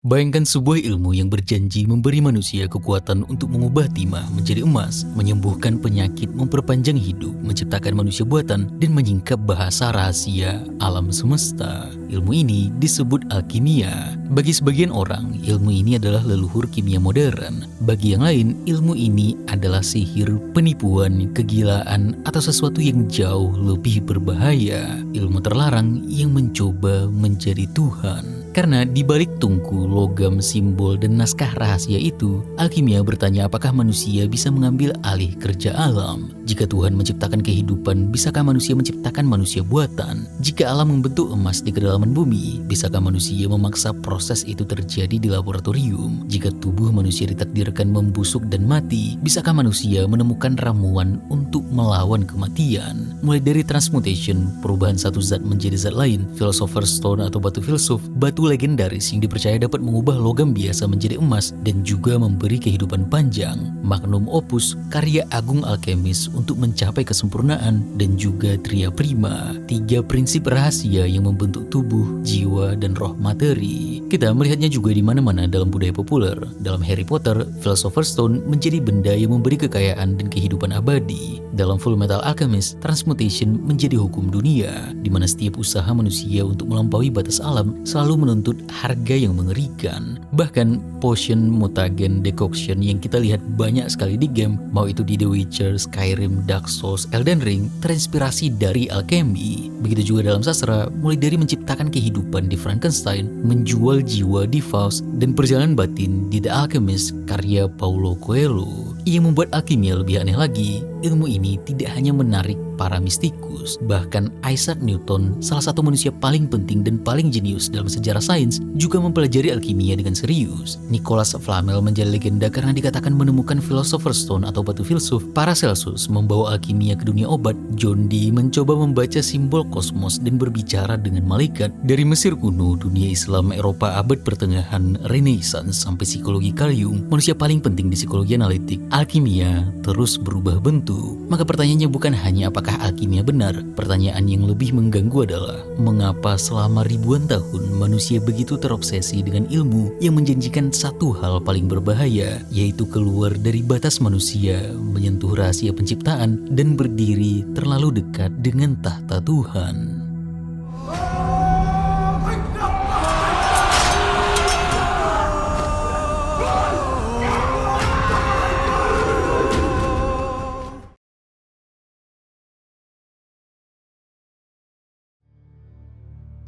Bayangkan sebuah ilmu yang berjanji memberi manusia kekuatan untuk mengubah timah menjadi emas, menyembuhkan penyakit, memperpanjang hidup, menciptakan manusia buatan, dan menyingkap bahasa rahasia alam semesta. Ilmu ini disebut alkimia. Bagi sebagian orang, ilmu ini adalah leluhur kimia modern. Bagi yang lain, ilmu ini adalah sihir, penipuan, kegilaan, atau sesuatu yang jauh lebih berbahaya. Ilmu terlarang yang mencoba menjadi Tuhan. Karena di balik tungku, logam, simbol, dan naskah rahasia itu, alkimia bertanya apakah manusia bisa mengambil alih kerja alam. Jika Tuhan menciptakan kehidupan, bisakah manusia menciptakan manusia buatan? Jika alam membentuk emas di kedalaman bumi, bisakah manusia memaksa proses itu terjadi di laboratorium? Jika tubuh manusia ditakdirkan membusuk dan mati, bisakah manusia menemukan ramuan untuk melawan kematian? Mulai dari transmutation, perubahan satu zat menjadi zat lain, philosopher's stone atau batu filsuf, batu legendaris yang dipercaya dapat mengubah logam biasa menjadi emas dan juga memberi kehidupan panjang, magnum opus, karya agung alkemis untuk mencapai kesempurnaan, dan juga tria prima, 3 prinsip rahasia yang membentuk tubuh, jiwa, dan roh materi. Kita melihatnya juga di mana-mana dalam budaya populer. Dalam Harry Potter, Philosopher's Stone menjadi benda yang memberi kekayaan dan kehidupan abadi. Dalam Full Metal Alchemist, transmutation menjadi hukum dunia, di mana setiap usaha manusia untuk melampaui batas alam selalu menuntut harga yang mengerikan. Bahkan potion, mutagen, decoction yang kita lihat banyak sekali di game, mau itu di The Witcher, Skyrim, Dark Souls, Elden Ring, terinspirasi dari alkemi. Begitu juga dalam sastra, mulai dari menciptakan kehidupan di Frankenstein, menjual jiwa di Faust, dan perjalanan batin di The Alchemist karya Paulo Coelho. Yang membuat alkimia lebih aneh lagi, ilmu ini tidak hanya menarik para mistikus, bahkan Isaac Newton, salah satu manusia paling penting dan paling jenius dalam sejarah sains, juga mempelajari alkimia dengan serius. Nicholas Flamel menjadi legenda karena dikatakan menemukan Philosopher's Stone atau batu filsuf. Paracelsus membawa alkimia ke dunia obat. John Dee mencoba membaca simbol kosmos dan berbicara dengan malaikat. Dari Mesir kuno, dunia Islam, Eropa abad pertengahan, Renaissance, sampai psikologi Carl Jung, manusia paling penting di psikologi analitik, alkimia terus berubah bentuk. Maka pertanyaannya bukan hanya apakah alkimia benar, pertanyaan yang lebih mengganggu adalah mengapa selama ribuan tahun manusia begitu terobsesi dengan ilmu yang menjanjikan satu hal paling berbahaya, yaitu keluar dari batas manusia, menyentuh rahasia penciptaan, dan berdiri terlalu dekat dengan tahta Tuhan.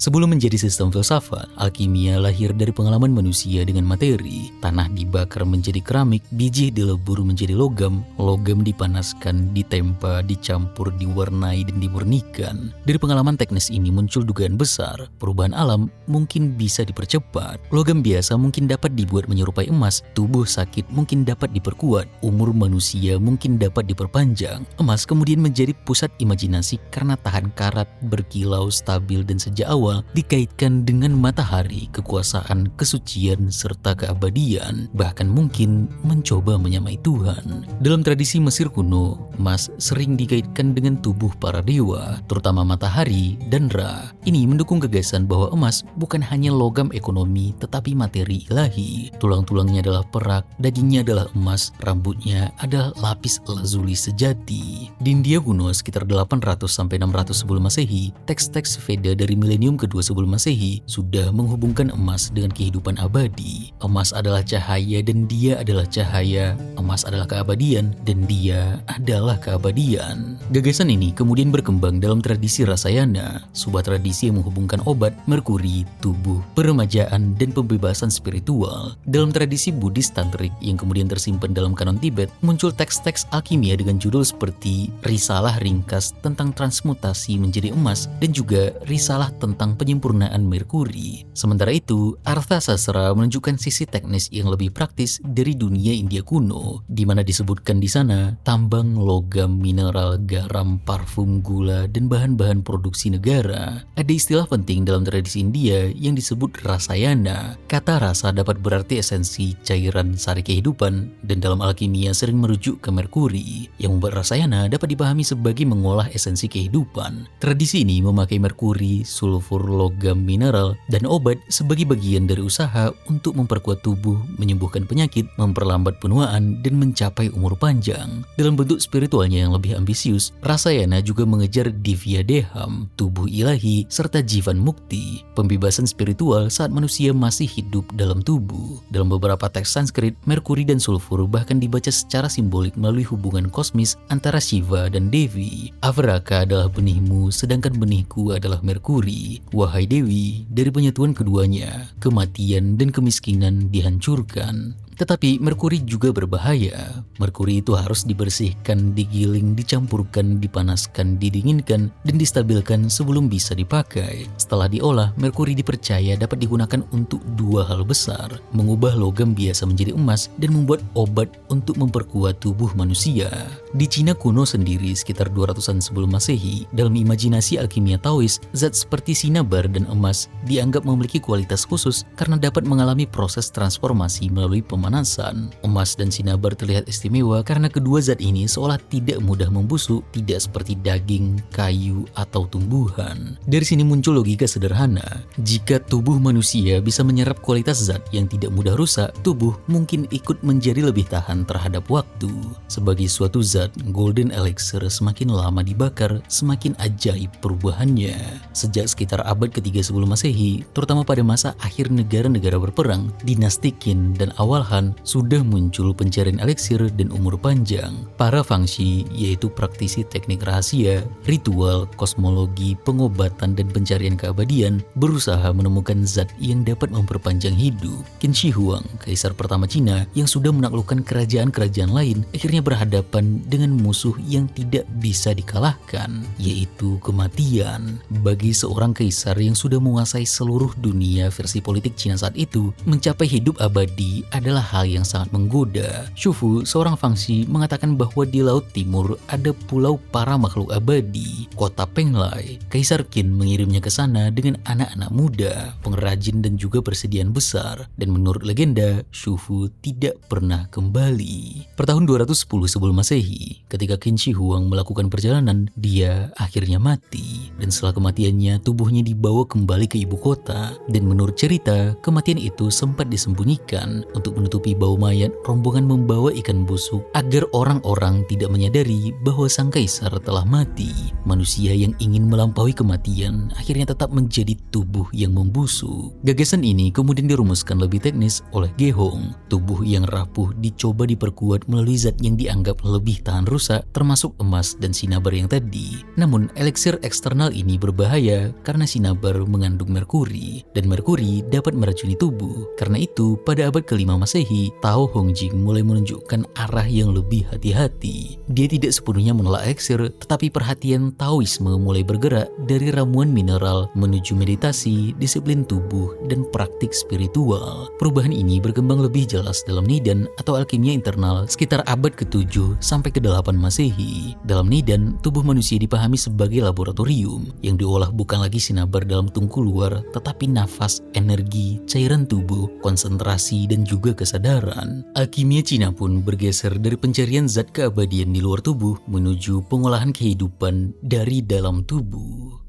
Sebelum menjadi sistem filsafat, alkimia lahir dari pengalaman manusia dengan materi. Tanah dibakar menjadi keramik, biji dilebur menjadi logam, logam dipanaskan, ditempa, dicampur, diwarnai, dan dimurnikan. Dari pengalaman teknis ini muncul dugaan besar, perubahan alam mungkin bisa dipercepat. Logam biasa mungkin dapat dibuat menyerupai emas, tubuh sakit mungkin dapat diperkuat, umur manusia mungkin dapat diperpanjang. Emas kemudian menjadi pusat imajinasi karena tahan karat, berkilau, stabil, dan sejak awal dikaitkan dengan matahari, kekuasaan, kesucian, serta keabadian, bahkan mungkin mencoba menyamai Tuhan. Dalam tradisi Mesir kuno, emas sering dikaitkan dengan tubuh para dewa, terutama matahari dan Ra. Ini mendukung gagasan bahwa emas bukan hanya logam ekonomi, tetapi materi ilahi. Tulang-tulangnya adalah perak, dagingnya adalah emas, rambutnya adalah lapis lazuli sejati. Di India kuno sekitar 800-600 sebelum Masehi, teks-teks Veda dari milenium kedua sebelum Masehi sudah menghubungkan emas dengan kehidupan abadi. Emas adalah cahaya dan dia adalah cahaya. Emas adalah keabadian dan dia adalah keabadian. Gagasan ini kemudian berkembang dalam tradisi Rasayana, sebuah tradisi yang menghubungkan obat, merkuri, tubuh, peremajaan, dan pembebasan spiritual. Dalam tradisi Buddhis Tantrik yang kemudian tersimpan dalam kanon Tibet, muncul teks-teks alkimia dengan judul seperti Risalah Ringkas tentang transmutasi menjadi emas dan juga Risalah tentang penyempurnaan merkuri. Sementara itu, Arthasastra menunjukkan sisi teknis yang lebih praktis dari dunia India kuno, di mana disebutkan di sana tambang, logam, mineral, garam, parfum, gula, dan bahan-bahan produksi negara. Ada istilah penting dalam tradisi India yang disebut rasayana. Kata rasa dapat berarti esensi, cairan, sari kehidupan, dan dalam alkimia sering merujuk ke merkuri. Yang membuat rasayana dapat dipahami sebagai mengolah esensi kehidupan. Tradisi ini memakai merkuri, sulfur, mencampur logam mineral dan obat sebagai bagian dari usaha untuk memperkuat tubuh, menyembuhkan penyakit, memperlambat penuaan, dan mencapai umur panjang. Dalam bentuk spiritualnya yang lebih ambisius, Rasayana juga mengejar Divya Deham, tubuh ilahi, serta Jivan Mukti, pembebasan spiritual saat manusia masih hidup dalam tubuh. Dalam beberapa teks Sanskrit, Merkuri dan sulfur bahkan dibaca secara simbolik melalui hubungan kosmis antara Shiva dan Devi. Avraka adalah benihmu, sedangkan benihku adalah Merkuri. Wahai Dewi, dari penyatuan keduanya, kematian dan kemiskinan dihancurkan. Tetapi Merkuri juga berbahaya. Merkuri itu harus dibersihkan, digiling, dicampurkan, dipanaskan, didinginkan, dan distabilkan sebelum bisa dipakai. Setelah diolah, Merkuri dipercaya dapat digunakan untuk dua hal besar: mengubah logam biasa menjadi emas dan membuat obat untuk memperkuat tubuh manusia. Di Cina kuno sendiri sekitar 200-an sebelum Masehi, dalam imajinasi alkimia Taois, zat seperti sinabar dan emas dianggap memiliki kualitas khusus karena dapat mengalami proses transformasi melalui pemanasan. Emas dan sinabar terlihat istimewa karena kedua zat ini seolah tidak mudah membusuk, tidak seperti daging, kayu, atau tumbuhan. Dari sini muncul logika sederhana. Jika tubuh manusia bisa menyerap kualitas zat yang tidak mudah rusak, tubuh mungkin ikut menjadi lebih tahan terhadap waktu. Sebagai suatu zat, golden elixir semakin lama dibakar, semakin ajaib perubahannya. Sejak sekitar abad ketiga sebelum Masehi, terutama pada masa akhir negara-negara berperang, dinasti Qin dan awal Han, sudah muncul pencarian elixir dan umur panjang. Para fangshi, yaitu praktisi teknik rahasia, ritual, kosmologi, pengobatan, dan pencarian keabadian, berusaha menemukan zat yang dapat memperpanjang hidup. Qin Shi Huang, kaisar pertama Cina yang sudah menaklukkan kerajaan-kerajaan lain, akhirnya berhadapan dengan musuh yang tidak bisa dikalahkan, yaitu kematian. Bagi seorang kaisar yang sudah menguasai seluruh dunia versi politik Cina saat itu, mencapai hidup abadi adalah hal yang sangat menggoda. Shufu, seorang fangshi, mengatakan bahwa di Laut Timur ada pulau para makhluk abadi, kota Penglai. Kaisar Qin mengirimnya ke sana dengan anak-anak muda, pengrajin dan juga persediaan besar. Dan menurut legenda, Shufu tidak pernah kembali. Per tahun 210 sebelum Masehi, ketika Qin Shi Huang melakukan perjalanan, dia akhirnya mati. Dan setelah kematiannya, tubuhnya dibawa kembali ke ibu kota. Dan menurut cerita, kematian itu sempat disembunyikan. Untuk menutupi bau mayat, rombongan membawa ikan busuk agar orang-orang tidak menyadari bahwa sang kaisar telah mati. Manusia yang ingin melampaui kematian akhirnya tetap menjadi tubuh yang membusuk. Gagasan ini kemudian dirumuskan lebih teknis oleh Ge Hong. Tubuh yang rapuh dicoba diperkuat melalui zat yang dianggap lebih tahan rusak, termasuk emas dan sinabar yang tadi. Namun, eliksir eksternal ini berbahaya karena sinabar mengandung merkuri, dan merkuri dapat meracuni tubuh. Karena itu, pada abad ke-5 Masehi, Tao Hongjing mulai menunjukkan arah yang lebih hati-hati. Dia tidak sepenuhnya menolak eliksir, tetapi perhatian Taoisme mulai bergerak dari ramuan mineral menuju meditasi, disiplin tubuh, dan praktik spiritual. Perubahan ini berkembang lebih jelas dalam Nidan atau alkimia internal sekitar abad ke-7 sampai ke-8 Masehi. Dalam Nidan, tubuh manusia dipahami sebagai laboratorium yang diolah bukan lagi sinabar dalam tungku luar, tetapi nafas, energi, cairan tubuh, konsentrasi, dan juga kesadaran. Alkimia Cina pun bergeser dari pencarian zat keabadian di luar tubuh menuju pengolahan kehidupan dari dalam tubuh.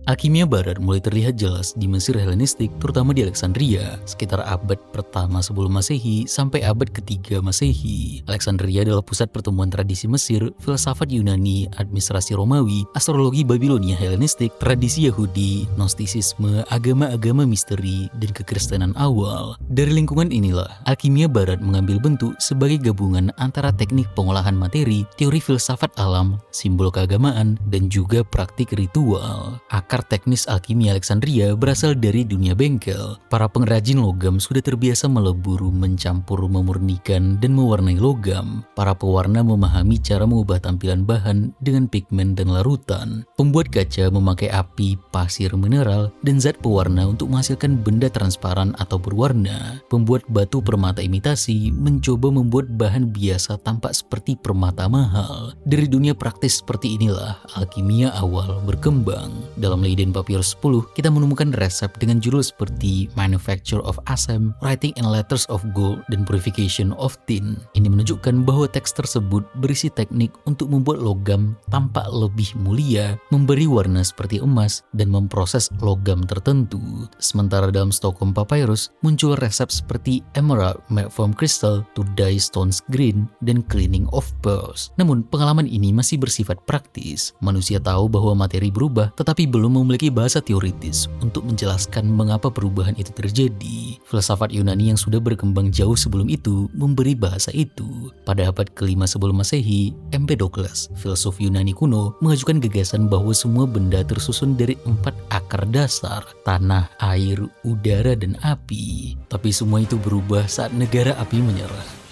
Alkimia Barat mulai terlihat jelas di Mesir Helenistik, terutama di Alexandria, sekitar abad pertama sebelum Masehi sampai abad ketiga Masehi. Alexandria adalah pusat pertemuan tradisi Mesir, filsafat Yunani, administrasi Romawi, astrologi Babilonia Helenistik, tradisi Yahudi, Gnostisisme, agama-agama misteri, dan kekristenan awal. Dari lingkungan inilah, alkimia Barat mengambil bentuk sebagai gabungan antara teknik pengolahan materi, teori filsafat alam, simbol keagamaan, dan juga praktik ritual. Akar teknis alkimia Alexandria berasal dari dunia bengkel. Para pengrajin logam sudah terbiasa melebur, mencampur, memurnikan, dan mewarnai logam. Para pewarna memahami cara mengubah tampilan bahan dengan pigmen dan larutan. Pembuat kaca memakai api, pasir, mineral, dan zat pewarna untuk menghasilkan benda transparan atau berwarna. Pembuat batu permata imitasi mencoba membuat bahan biasa tampak seperti permata mahal. Dari dunia praktis seperti inilah alkimia awal berkembang. Dalam dalam Leiden Papyrus 10, kita menemukan resep dengan judul seperti Manufacture of Asem, Writing in Letters of Gold, dan Purification of Tin. Ini menunjukkan bahwa teks tersebut berisi teknik untuk membuat logam tampak lebih mulia, memberi warna seperti emas, dan memproses logam tertentu. Sementara dalam Stockholm Papyrus, muncul resep seperti Emerald made from crystal to dye stones green, dan Cleaning of Pearls. Namun, pengalaman ini masih bersifat praktis. Manusia tahu bahwa materi berubah, tetapi belum memiliki bahasa teoritis untuk menjelaskan mengapa perubahan itu terjadi. Filsafat Yunani yang sudah berkembang jauh sebelum itu memberi bahasa itu. Pada abad ke-5 sebelum Masehi, Empedokles, filsuf Yunani kuno, mengajukan gagasan bahwa semua benda tersusun dari 4 akar dasar: tanah, air, udara, dan api. Tapi semua itu berubah saat negara api menyerah.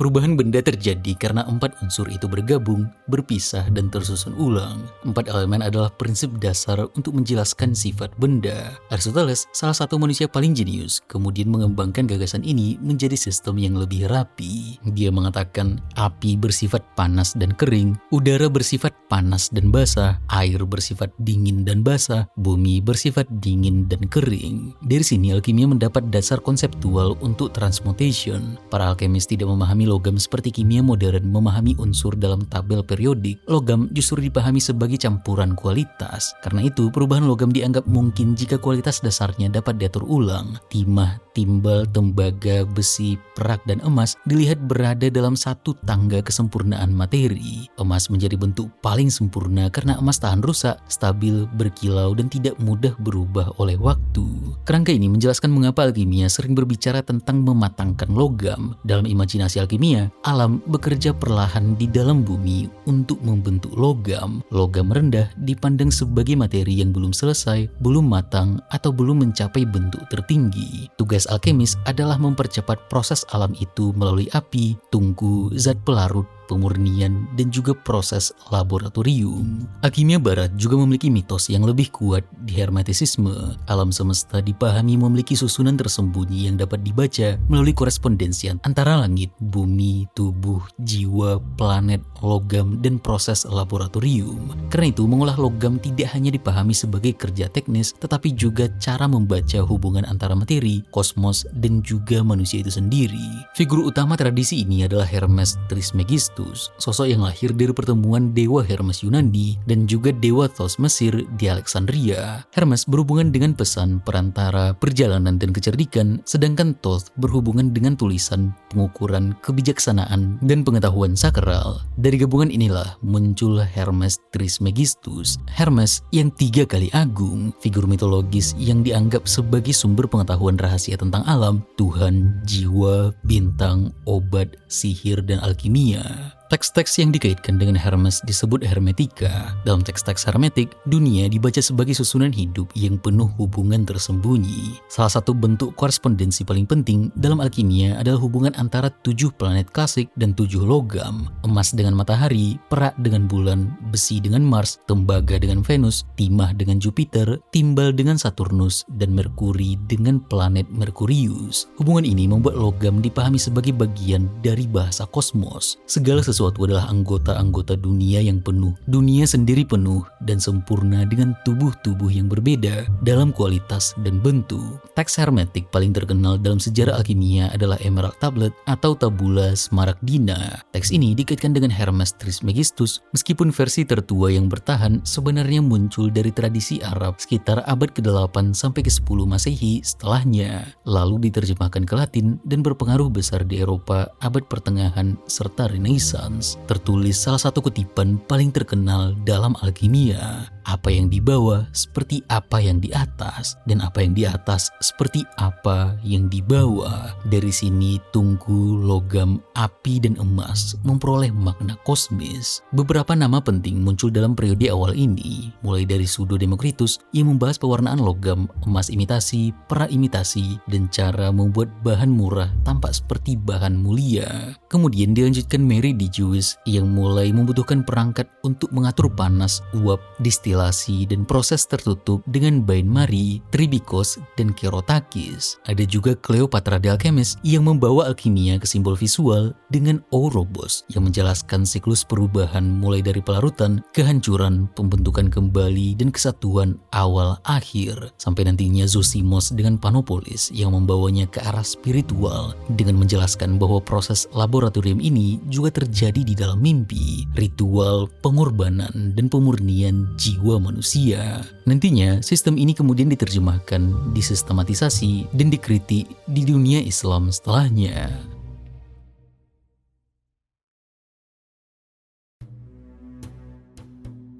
Perubahan benda terjadi karena 4 unsur itu bergabung, berpisah, dan tersusun ulang. 4 elemen adalah prinsip dasar untuk menjelaskan sifat benda. Aristoteles, salah satu manusia paling jenius, kemudian mengembangkan gagasan ini menjadi sistem yang lebih rapi. Dia mengatakan api bersifat panas dan kering, udara bersifat panas dan basah, air bersifat dingin dan basah, bumi bersifat dingin dan kering. Dari sini alkimia mendapat dasar konseptual untuk transmutation. Para alkemis tidak memahami logam seperti kimia modern memahami unsur dalam tabel periodik. Logam justru dipahami sebagai campuran kualitas. Karena itu, perubahan logam dianggap mungkin jika kualitas dasarnya dapat diatur ulang. Timah, timbal, tembaga, besi, perak, dan emas dilihat berada dalam satu tangga kesempurnaan materi. Emas menjadi bentuk paling sempurna karena emas tahan rusak, stabil, berkilau, dan tidak mudah berubah oleh waktu. Kerangka ini menjelaskan mengapa alkimia sering berbicara tentang mematangkan logam. Dalam imajinasi alkimia, alam bekerja perlahan di dalam bumi untuk membentuk logam. Logam rendah dipandang sebagai materi yang belum selesai, belum matang, atau belum mencapai bentuk tertinggi. Tugas alkemis adalah mempercepat proses alam itu melalui api, tungku, zat pelarut, pemurnian, dan juga proses laboratorium. Alkimia barat juga memiliki mitos yang lebih kuat di hermetisisme. Alam semesta dipahami memiliki susunan tersembunyi yang dapat dibaca melalui korespondensi antara langit, bumi, tubuh, jiwa, planet, logam, dan proses laboratorium. Karena itu, mengolah logam tidak hanya dipahami sebagai kerja teknis, tetapi juga cara membaca hubungan antara materi, kosmos, dan juga manusia itu sendiri. Figur utama tradisi ini adalah Hermes Trismegistus, sosok yang lahir dari pertemuan dewa Hermes Yunani dan juga dewa Thoth Mesir di Alexandria. Hermes berhubungan dengan pesan, perantara, perjalanan, dan kecerdikan, sedangkan Thoth berhubungan dengan tulisan, pengukuran, kebijaksanaan, dan pengetahuan sakral. Dari gabungan inilah muncul Hermes Trismegistus, Hermes yang 3 kali agung, figur mitologis yang dianggap sebagai sumber pengetahuan rahasia tentang alam, Tuhan, jiwa, bintang, obat, sihir, dan alkimia. Teks-teks yang dikaitkan dengan Hermes disebut hermetika. Dalam teks-teks hermetik, dunia dibaca sebagai susunan hidup yang penuh hubungan tersembunyi. Salah satu bentuk korespondensi paling penting dalam alkimia adalah hubungan antara 7 planet klasik dan 7 logam. Emas dengan matahari, perak dengan bulan, besi dengan Mars, tembaga dengan Venus, timah dengan Jupiter, timbal dengan Saturnus, dan Merkuri dengan planet Merkurius. Hubungan ini membuat logam dipahami sebagai bagian dari bahasa kosmos. Segala sesuatu adalah anggota-anggota dunia yang penuh. Dunia sendiri penuh dan sempurna dengan tubuh-tubuh yang berbeda dalam kualitas dan bentuk. Teks hermetik paling terkenal dalam sejarah alkimia adalah Emerald Tablet atau Tabula Smaragdina. Teks ini dikaitkan dengan Hermes Trismegistus, meskipun versi tertua yang bertahan sebenarnya muncul dari tradisi Arab sekitar abad ke-8 sampai ke-10 Masehi setelahnya, lalu diterjemahkan ke Latin dan berpengaruh besar di Eropa abad pertengahan serta Renaissance. Tertulis salah satu kutipan paling terkenal dalam alkimia. Apa yang di bawah seperti apa yang di atas, dan apa yang di atas seperti apa yang di bawah. Dari sini tungku, logam, api, dan emas memperoleh makna kosmis. Beberapa nama penting muncul dalam periode awal ini, mulai dari Pseudo Democritus yang membahas pewarnaan logam, emas imitasi, perak imitasi, dan cara membuat bahan murah tampak seperti bahan mulia. Kemudian dilanjutkan Mary Di Jewish yang mulai membutuhkan perangkat untuk mengatur panas, uap, distilasi, dan proses tertutup dengan bain-marie, tribikos, dan kerotakis. Ada juga Cleopatra the Alchemist yang membawa alkimia ke simbol visual dengan Ouroboros yang menjelaskan siklus perubahan mulai dari pelarutan, kehancuran, pembentukan kembali, dan kesatuan awal akhir. Sampai nantinya Zosimos dengan Panopolis yang membawanya ke arah spiritual dengan menjelaskan bahwa proses laboratorium ini juga terjadi di dalam mimpi, ritual, pengorbanan, dan pemurnian jiwa manusia. Nantinya, sistem ini kemudian diterjemahkan, disistematisasi, dan dikritik di dunia Islam setelahnya.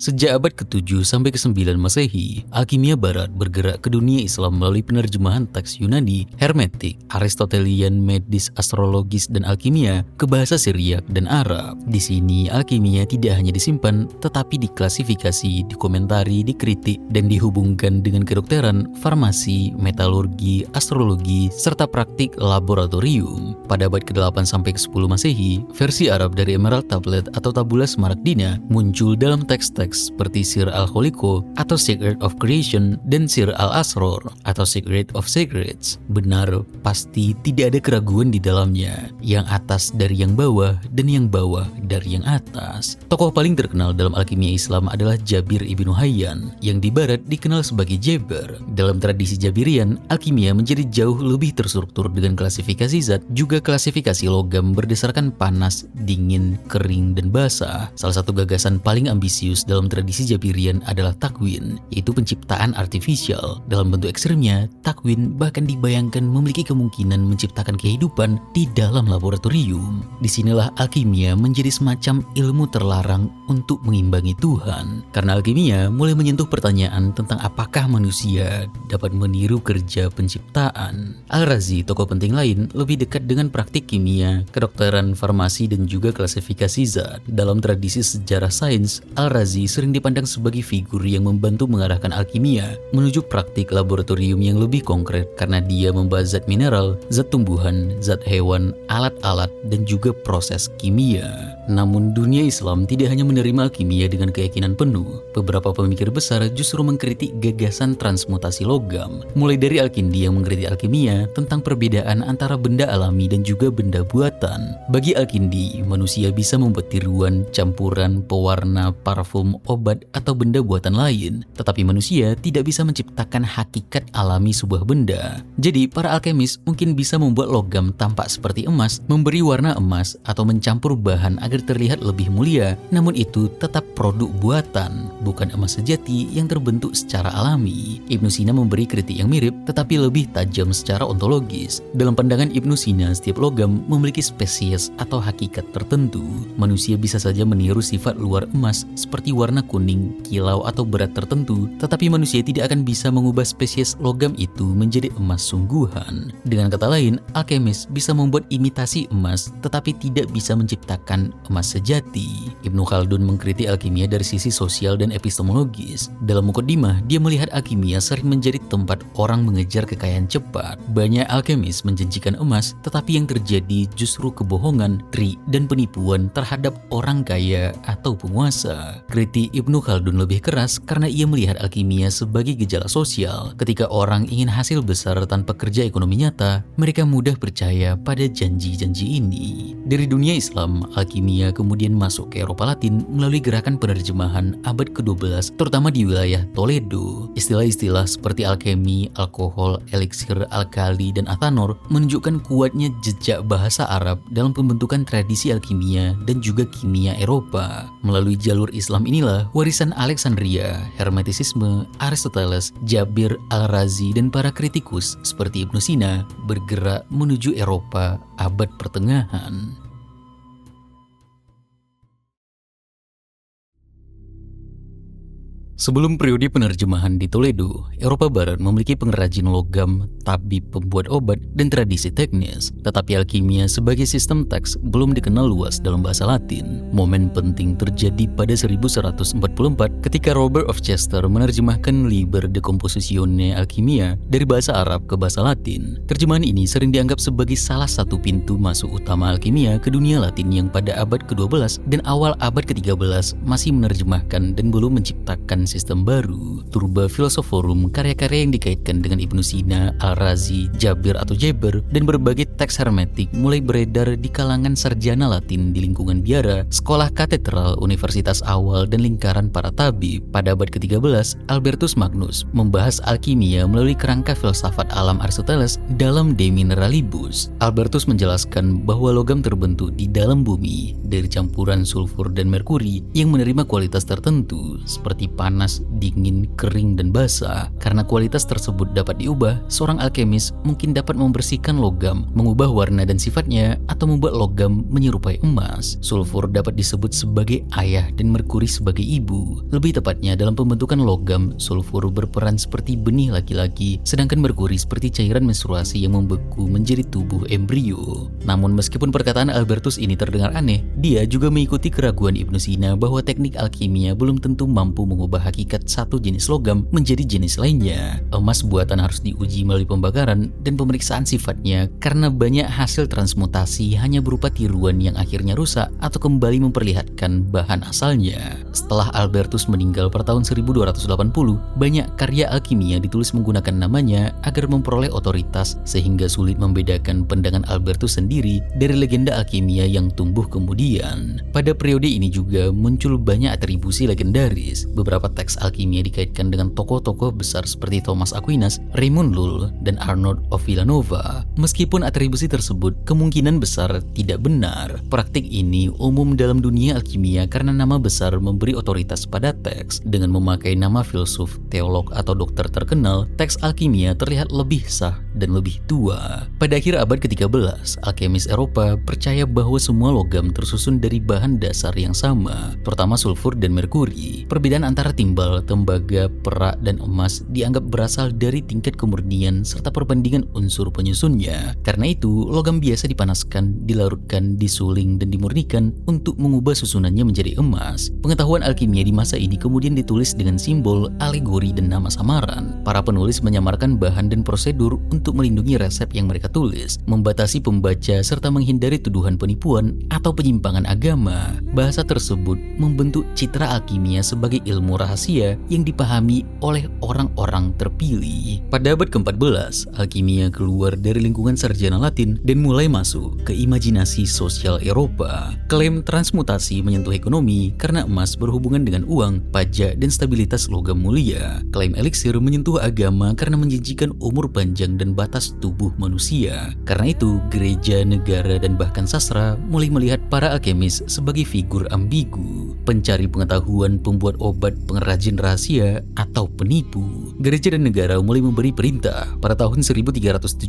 Sejak abad ke-7 sampai ke-9 Masehi, alkimia barat bergerak ke dunia Islam melalui penerjemahan teks Yunani, Hermetik, Aristotelian, medis, astrologis, dan alkimia ke bahasa Syriak dan Arab. Di sini, alkimia tidak hanya disimpan, tetapi diklasifikasi, dikomentari, dikritik, dan dihubungkan dengan kedokteran, farmasi, metalurgi, astrologi, serta praktik laboratorium. Pada abad ke-8 sampai ke-10 Masehi, versi Arab dari Emerald Tablet atau Tabula Smaragdina muncul dalam teks-teks seperti Sir Al-Kholiqo atau Secret of Creation dan Sir Al-Asror atau Secret of Secrets. Benar, pasti tidak ada keraguan di dalamnya. Yang atas dari yang bawah dan yang bawah dari yang atas. Tokoh paling terkenal dalam alkimia Islam adalah Jabir ibnu Hayyan yang di barat dikenal sebagai Jaber. Dalam tradisi Jabirian, alkimia menjadi jauh lebih terstruktur dengan klasifikasi zat, juga klasifikasi logam berdasarkan panas, dingin, kering, dan basah. Salah satu gagasan paling ambisius dalam tradisi Jabirian adalah takwin, yaitu penciptaan artifisial. Dalam bentuk ekstrimnya, takwin bahkan dibayangkan memiliki kemungkinan menciptakan kehidupan di dalam laboratorium. Disinilah alkimia menjadi semacam ilmu terlarang untuk mengimbangi Tuhan. Karena alkimia mulai menyentuh pertanyaan tentang apakah manusia dapat meniru kerja penciptaan. Al-Razi, tokoh penting lain, lebih dekat dengan praktik kimia, kedokteran, farmasi, dan juga klasifikasi zat. Dalam tradisi sejarah sains, Al-Razi sering dipandang sebagai figur yang membantu mengarahkan alkimia menuju praktik laboratorium yang lebih konkret karena dia membahas zat mineral, zat tumbuhan, zat hewan, alat-alat, dan juga proses kimia. Namun dunia Islam tidak hanya menerima alkimia dengan keyakinan penuh. Beberapa pemikir besar justru mengkritik gagasan transmutasi logam. Mulai dari Al-Kindi yang mengkritik alkimia tentang perbedaan antara benda alami dan juga benda buatan. Bagi Al-Kindi, manusia bisa membuat tiruan, campuran, pewarna, parfum, obat, atau benda buatan lain. Tetapi manusia tidak bisa menciptakan hakikat alami sebuah benda. Jadi, para alkemis mungkin bisa membuat logam tampak seperti emas, memberi warna emas, atau mencampur bahan agar terlihat lebih mulia. Namun itu tetap produk buatan, bukan emas sejati yang terbentuk secara alami. Ibnu Sina memberi kritik yang mirip, tetapi lebih tajam secara ontologis. Dalam pandangan Ibnu Sina, setiap logam memiliki spesies atau hakikat tertentu. Manusia bisa saja meniru sifat luar emas seperti warna kuning, kilau, atau berat tertentu, tetapi manusia tidak akan bisa mengubah spesies logam itu menjadi emas sungguhan. Dengan kata lain, alkemis bisa membuat imitasi emas, tetapi tidak bisa menciptakan emas sejati. Ibnu Khaldun mengkritik alkimia dari sisi sosial dan epistemologis. Dalam Muqaddimah, dia melihat alkimia sering menjadi tempat orang mengejar kekayaan cepat. Banyak alkemis menjanjikan emas, tetapi yang terjadi justru kebohongan, trik, dan penipuan terhadap orang kaya atau penguasa. Kritik Ibnu Khaldun lebih keras karena ia melihat alkimia sebagai gejala sosial. Ketika orang ingin hasil besar tanpa kerja ekonomi nyata, mereka mudah percaya pada janji-janji ini. Dari dunia Islam, alkimia kemudian masuk ke Eropa Latin melalui gerakan penerjemahan abad ke-12, terutama di wilayah Toledo. Istilah-istilah seperti alkemi, alkohol, eliksir, alkali, dan athanor menunjukkan kuatnya jejak bahasa Arab dalam pembentukan tradisi alkimia dan juga kimia Eropa. Melalui jalur Islam inilah warisan Alexandria, Hermetisisme, Aristoteles, Jabir, Al-Razi, dan para kritikus seperti Ibnu Sina bergerak menuju Eropa abad pertengahan. Sebelum periode penerjemahan di Toledo, Eropa Barat memiliki pengrajin logam, tabib pembuat obat, dan tradisi teknis. Tetapi alkimia sebagai sistem teks belum dikenal luas dalam bahasa Latin. Momen penting terjadi pada 1144 ketika Robert of Chester menerjemahkan Liber de Compositione Alchimia dari bahasa Arab ke bahasa Latin. Terjemahan ini sering dianggap sebagai salah satu pintu masuk utama alkimia ke dunia Latin yang pada abad ke-12 dan awal abad ke-13 masih menerjemahkan dan belum menciptakan sistem baru. Turba Philosophorum, karya-karya yang dikaitkan dengan Ibnu Sina, Al-Razi, Jabir atau Jeber, dan berbagai teks hermetik mulai beredar di kalangan sarjana Latin di lingkungan biara, sekolah katedral, universitas awal, dan lingkaran para tabib. Pada abad ke-13, Albertus Magnus membahas alkimia melalui kerangka filsafat alam Aristoteles dalam De Mineralibus. Albertus menjelaskan bahwa logam terbentuk di dalam bumi dari campuran sulfur dan merkuri yang menerima kualitas tertentu seperti panas, dingin, kering, dan basah. Karena kualitas tersebut dapat diubah, seorang alkemis mungkin dapat membersihkan logam, mengubah warna dan sifatnya, atau membuat logam menyerupai emas. Sulfur dapat disebut sebagai ayah dan merkuri sebagai ibu. Lebih tepatnya, dalam pembentukan logam, sulfur berperan seperti benih laki-laki, sedangkan merkuri seperti cairan menstruasi yang membeku menjadi tubuh embrio. Namun meskipun perkataan Albertus ini terdengar aneh, dia juga mengikuti keraguan Ibnu Sina bahwa teknik alkimia belum tentu mampu mengubah hakikat satu jenis logam menjadi jenis lainnya. Emas buatan harus diuji melalui pembakaran dan pemeriksaan sifatnya karena banyak hasil transmutasi hanya berupa tiruan yang akhirnya rusak atau kembali memperlihatkan bahan asalnya. Setelah Albertus meninggal pada tahun 1280, banyak karya alkimia ditulis menggunakan namanya agar memperoleh otoritas sehingga sulit membedakan pandangan Albertus sendiri dari legenda alkimia yang tumbuh kemudian. Pada periode ini juga muncul banyak atribusi legendaris. Beberapa teks alkimia dikaitkan dengan tokoh-tokoh besar seperti Thomas Aquinas, Raymond Lull, dan Arnold of Villanova. Meskipun atribusi tersebut kemungkinan besar tidak benar, praktik ini umum dalam dunia alkimia karena nama besar memberi otoritas pada teks. Dengan memakai nama filsuf, teolog, atau dokter terkenal, teks alkimia terlihat lebih sah dan lebih tua. Pada akhir abad ke-13, alkemis Eropa percaya bahwa semua logam tersusun dari bahan dasar yang sama, terutama sulfur dan merkuri. Perbedaan antara timbal, tembaga, perak, dan emas dianggap berasal dari tingkat kemurnian serta perbandingan unsur penyusunnya. Karena itu, logam biasa dipanaskan, dilarutkan, disuling, dan dimurnikan untuk mengubah susunannya menjadi emas. Pengetahuan alkimia di masa ini kemudian ditulis dengan simbol, alegori, dan nama samaran. Para penulis menyamarkan bahan dan prosedur untuk melindungi resep yang mereka tulis, membatasi pembaca, serta menghindari tuduhan penipuan atau penyimpangan agama. Bahasa tersebut membentuk citra alkimia sebagai ilmu rahasia yang dipahami oleh orang-orang terpilih. Pada abad ke-14, alkimia keluar dari lingkungan sarjana Latin dan mulai masuk ke imajinasi sosial Eropa. Klaim transmutasi menyentuh ekonomi karena emas berhubungan dengan uang, pajak, dan stabilitas logam mulia. Klaim eliksir menyentuh agama karena menjanjikan umur panjang dan batas tubuh manusia. Karena itu, gereja, negara, dan bahkan sastra mulai melihat para alkemis sebagai figur ambigu, pencari pengetahuan, pembuat obat, pengrajin rahasia, atau penipu. Gereja dan negara mulai memberi perintah. Pada tahun 1317,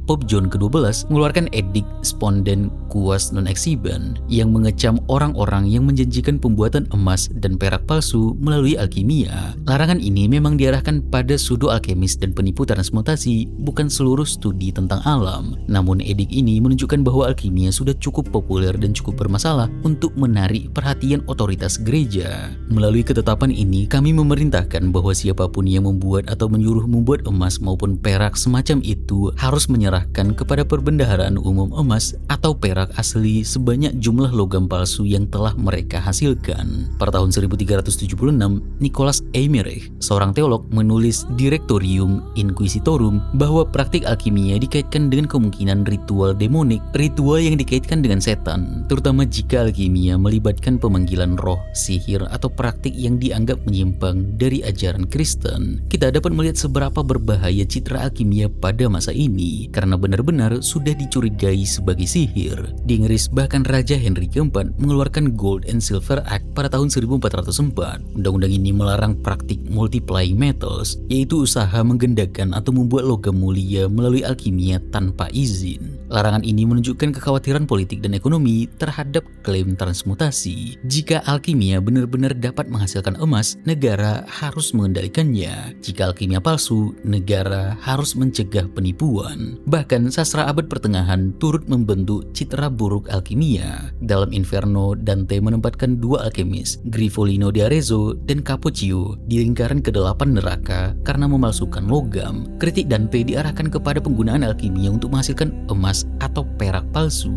Pope John ke-12 mengeluarkan edik Sponde Quas non exhibens yang mengecam orang-orang yang menjanjikan pembuatan emas dan perak palsu melalui alkimia. Larangan ini memang diarahkan pada pseudo alkemis dan penipu transmutasi, bukan seluruh studi tentang alam. Namun edik ini menunjukkan bahwa alkimia sudah cukup populer dan cukup bermasalah untuk menarik perhatian otoritas gereja. Melalui ketetapan ini, kami memerintahkan bahwa siapapun yang membuat atau menyuruh membuat emas maupun perak semacam itu harus menyerahkan kepada perbendaharaan umum emas atau perak asli sebanyak jumlah logam palsu yang telah mereka hasilkan. Pada tahun 1376, Nicholas Eymerich, seorang teolog, menulis Directorium Inquisitorum bahwa praktik alkimia dikaitkan dengan kemungkinan ritual demonik, ritual yang dikaitkan dengan setan, terutama jika alkimia melibatkan pemanggilan roh, sihir, atau praktik yang dianggap menyimpang dari ajaran Kristen. Kita dapat melihat seberapa berbahaya citra alkimia pada masa ini karena benar-benar sudah dicurigai sebagai sihir. Di Inggris, bahkan Raja Henry keempat mengeluarkan Gold and Silver Act pada tahun 1404. Undang-undang ini melarang praktik multiplying metals, yaitu usaha menggandakan atau membuat logam mulia mulia melalui alkimia tanpa izin. Larangan ini menunjukkan kekhawatiran politik dan ekonomi terhadap klaim transmutasi. Jika alkimia benar-benar dapat menghasilkan emas, negara harus mengendalikannya. Jika alkimia palsu, negara harus mencegah penipuan. Bahkan sastra abad pertengahan turut membentuk citra buruk alkimia. Dalam Inferno, Dante menempatkan dua alkemis, Grifolino di Arezzo dan Capocchio, di lingkaran ke-8 neraka karena memalsukan logam. Kritik Dante diarahkan kepada penggunaan alkimia untuk menghasilkan emas atau perak palsu.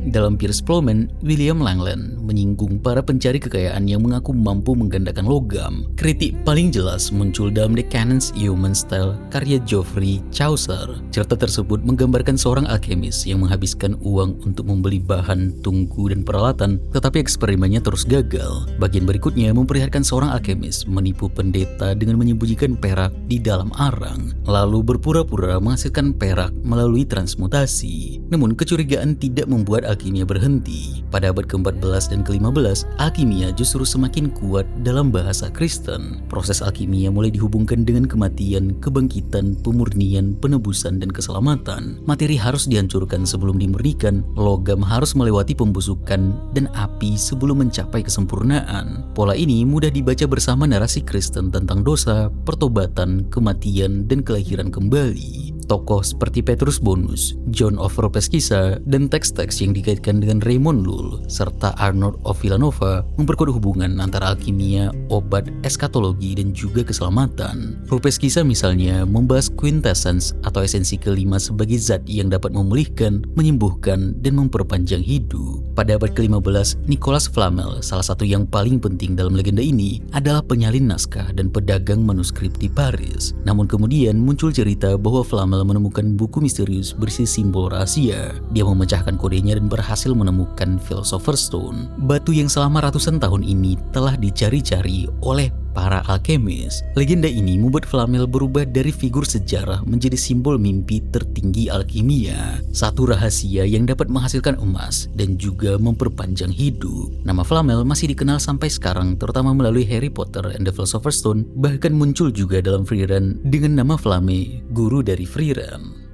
Dalam Piers Plowman, William Langland menyinggung para pencari kekayaan yang mengaku mampu menggandakan logam. Kritik paling jelas muncul dalam Decadence Human Style karya Geoffrey Chaucer. Cerita tersebut menggambarkan seorang alkemis yang menghabiskan uang untuk membeli bahan, tungku, dan peralatan, tetapi eksperimennya terus gagal. Bagian berikutnya memperlihatkan seorang alkemis menipu pendeta dengan menyembunyikan perak di dalam arang, lalu berpura-pura menghasilkan perak melalui transmutasi. Namun kecurigaan tidak membuat alkimia berhenti. Pada abad ke-14 dan ke-15, alkimia justru semakin kuat dalam bahasa Kristen. Proses alkimia mulai dihubungkan dengan kematian, kebangkitan, pemurnian, penebusan, dan keselamatan. Materi harus dihancurkan sebelum dimurnikan, logam harus melewati pembusukan, dan api sebelum mencapai kesempurnaan. Pola ini mudah dibaca bersama narasi Kristen tentang dosa, pertobatan, kematian, dan kelahiran kembali. Tokoh seperti Petrus Bonus, John of Ropescisa, dan teks-teks yang dikaitkan dengan Raymond Lull, serta Arnold of Villanova memperkuat hubungan antara alkimia, obat, eskatologi, dan juga keselamatan. Ropescisa misalnya membahas quintessence atau esensi kelima sebagai zat yang dapat memulihkan, menyembuhkan, dan memperpanjang hidup. Pada abad ke-15, Nicolas Flamel, salah satu yang paling penting dalam legenda ini, adalah penyalin naskah dan pedagang manuskrip di Paris. Namun kemudian muncul cerita bahwa Flamel menemukan buku misterius berisi simbol rahasia. Dia memecahkan kodenya dan berhasil menemukan Philosopher's Stone, batu yang selama ratusan tahun ini telah dicari-cari oleh para alkemis. Legenda ini membuat Flamel berubah dari figur sejarah menjadi simbol mimpi tertinggi alkimia, satu rahasia yang dapat menghasilkan emas dan juga memperpanjang hidup. Nama Flamel masih dikenal sampai sekarang, terutama melalui Harry Potter and the Philosopher's Stone, bahkan muncul juga dalam Freeran dengan nama Flame, guru dari Freeran.